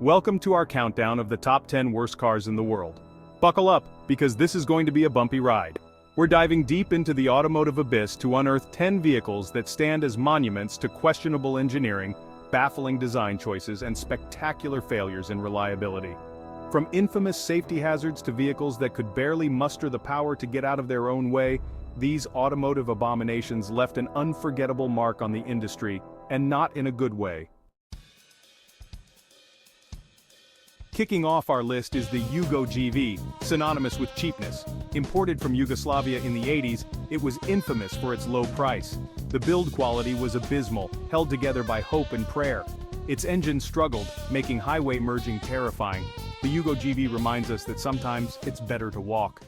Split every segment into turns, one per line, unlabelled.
Welcome to our countdown of the top 10 worst cars in the world. Buckle up, because this is going to be a bumpy ride. We're diving deep into the automotive abyss to unearth 10 vehicles that stand as monuments to questionable engineering, baffling design choices, and spectacular failures in reliability. From infamous safety hazards to vehicles that could barely muster the power to get out of their own way, these automotive abominations left an unforgettable mark on the industry, and not in a good way. Kicking off our list is the Yugo GV, synonymous with cheapness. Imported from Yugoslavia in the 80s, it was infamous for its low price. The build quality was abysmal, held together by hope and prayer. Its engine struggled, making highway merging terrifying. The Yugo GV reminds us that sometimes it's better to walk.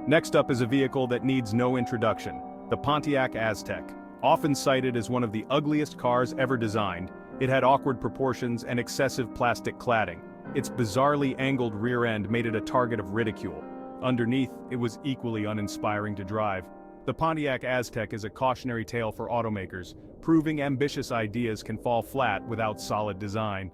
Next up is a vehicle that needs no introduction, the Pontiac Aztec. Often cited as one of the ugliest cars ever designed, it had awkward proportions and excessive plastic cladding. Its bizarrely angled rear end made it a target of ridicule. Underneath, it was equally uninspiring to drive. The Pontiac Aztec is a cautionary tale for automakers, proving ambitious ideas can fall flat without solid design.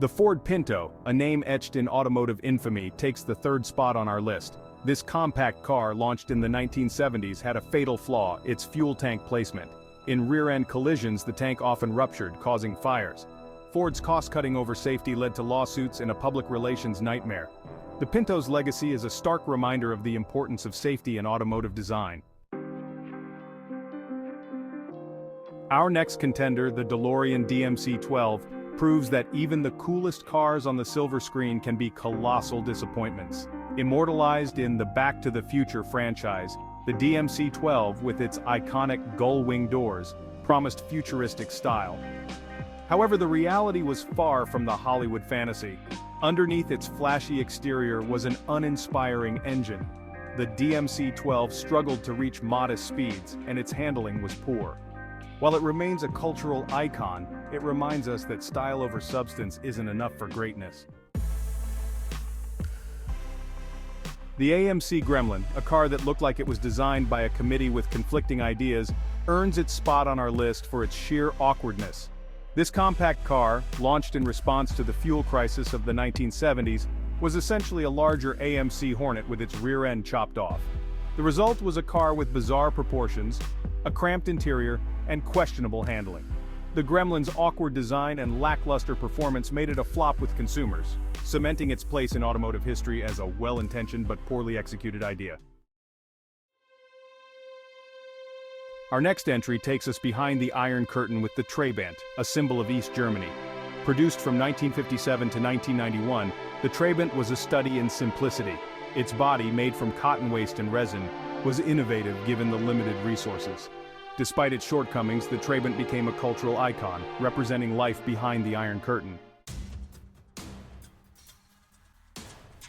The Ford Pinto, a name etched in automotive infamy, takes the third spot on our list. This compact car, launched in the 1970s, had a fatal flaw: its fuel tank placement. In rear-end collisions, the tank often ruptured, causing fires. Ford's cost-cutting over safety led to lawsuits and a public relations nightmare. The Pinto's legacy is a stark reminder of the importance of safety in automotive design. Our next contender, the DeLorean DMC12, proves that even the coolest cars on the silver screen can be colossal disappointments. Immortalized in the Back to the Future franchise, the DMC12, with its iconic gull-wing doors, promised futuristic style. However, the reality was far from the Hollywood fantasy. Underneath its flashy exterior was an uninspiring engine. The DMC12 struggled to reach modest speeds, and its handling was poor. While it remains a cultural icon, it reminds us that style over substance isn't enough for greatness. The AMC Gremlin, a car that looked like it was designed by a committee with conflicting ideas, earns its spot on our list for its sheer awkwardness. This compact car, launched in response to the fuel crisis of the 1970s, was essentially a larger AMC Hornet with its rear end chopped off. The result was a car with bizarre proportions, a cramped interior, and questionable handling. The Gremlin's awkward design and lackluster performance made it a flop with consumers, cementing its place in automotive history as a well-intentioned but poorly executed idea. Our next entry takes us behind the Iron Curtain with the Trabant, a symbol of East Germany. Produced from 1957 to 1991, the Trabant was a study in simplicity. Its body, made from cotton waste and resin, was innovative given the limited resources. Despite its shortcomings, the Trabant became a cultural icon, representing life behind the Iron Curtain.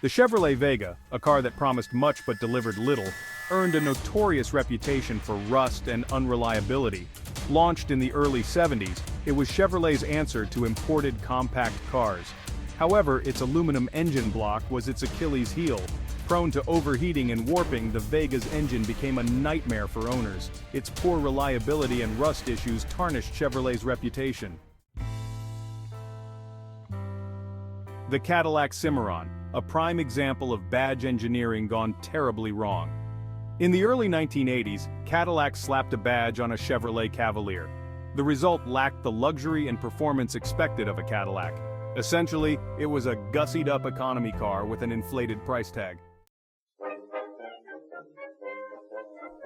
The Chevrolet Vega, a car that promised much but delivered little, earned a notorious reputation for rust and unreliability. Launched in the early 70s, it was Chevrolet's answer to imported compact cars. However, its aluminum engine block was its Achilles heel. Prone to overheating and warping, the Vega's engine became a nightmare for owners. Its poor reliability and rust issues tarnished Chevrolet's reputation. The Cadillac Cimarron, a prime example of badge engineering gone terribly wrong. In the early 1980s, Cadillac slapped a badge on a Chevrolet Cavalier. The result lacked the luxury and performance expected of a Cadillac. Essentially, it was a gussied-up economy car with an inflated price tag.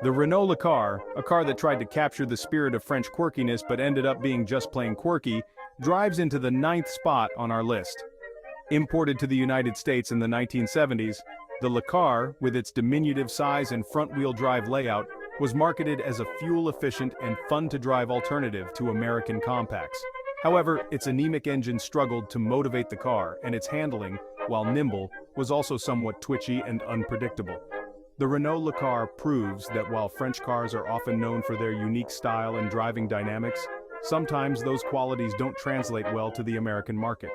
The Renault Lcar, a car that tried to capture the spirit of French quirkiness but ended up being just plain quirky, drives into the 9th spot on our list. Imported to the United States in the 1970s, the Lcar, with its diminutive size and front-wheel drive layout, was marketed as a fuel-efficient and fun-to-drive alternative to American compacts. However, its anemic engine struggled to motivate the car, and its handling, while nimble, was also somewhat twitchy and unpredictable. The Renault Lcar proves that while French cars are often known for their unique style and driving dynamics, sometimes those qualities don't translate well to the American market.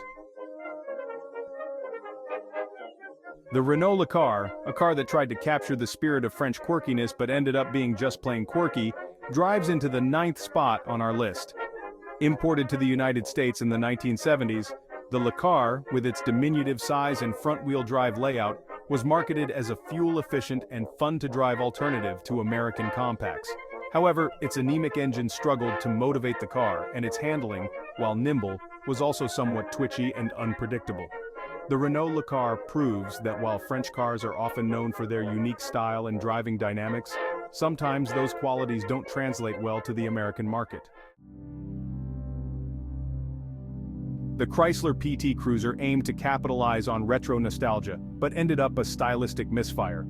The Renault Lcar, a car that tried to capture the spirit of French quirkiness but ended up being just plain quirky, drives into the 9th spot on our list. Imported to the United States in the 1970s, the Lcar, with its diminutive size and front-wheel drive layout, was marketed as a fuel-efficient and fun-to-drive alternative to American compacts. However, its anemic engine struggled to motivate the car, and its handling, while nimble, was also somewhat twitchy and unpredictable. The Renault Lcar proves that while French cars are often known for their unique style and driving dynamics, sometimes those qualities don't translate well to the American market. The Chrysler PT Cruiser aimed to capitalize on retro nostalgia, but ended up a stylistic misfire.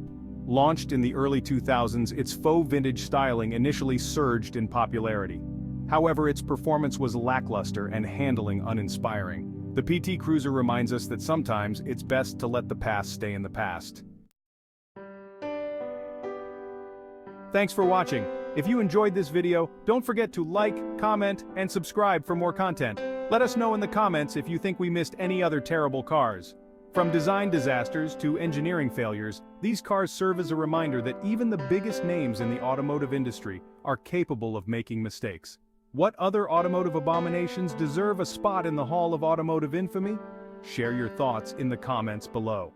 Launched in the early 2000s, its faux vintage styling initially surged in popularity. However, its performance was lackluster and handling uninspiring. The PT Cruiser reminds us that sometimes it's best to let the past stay in the past. Thanks for watching. If you enjoyed this video, don't forget to like, comment, and subscribe for more content. Let us know in the comments if you think we missed any other terrible cars. From design disasters to engineering failures, these cars serve as a reminder that even the biggest names in the automotive industry are capable of making mistakes. What other automotive abominations deserve a spot in the Hall of Automotive Infamy? Share your thoughts in the comments below.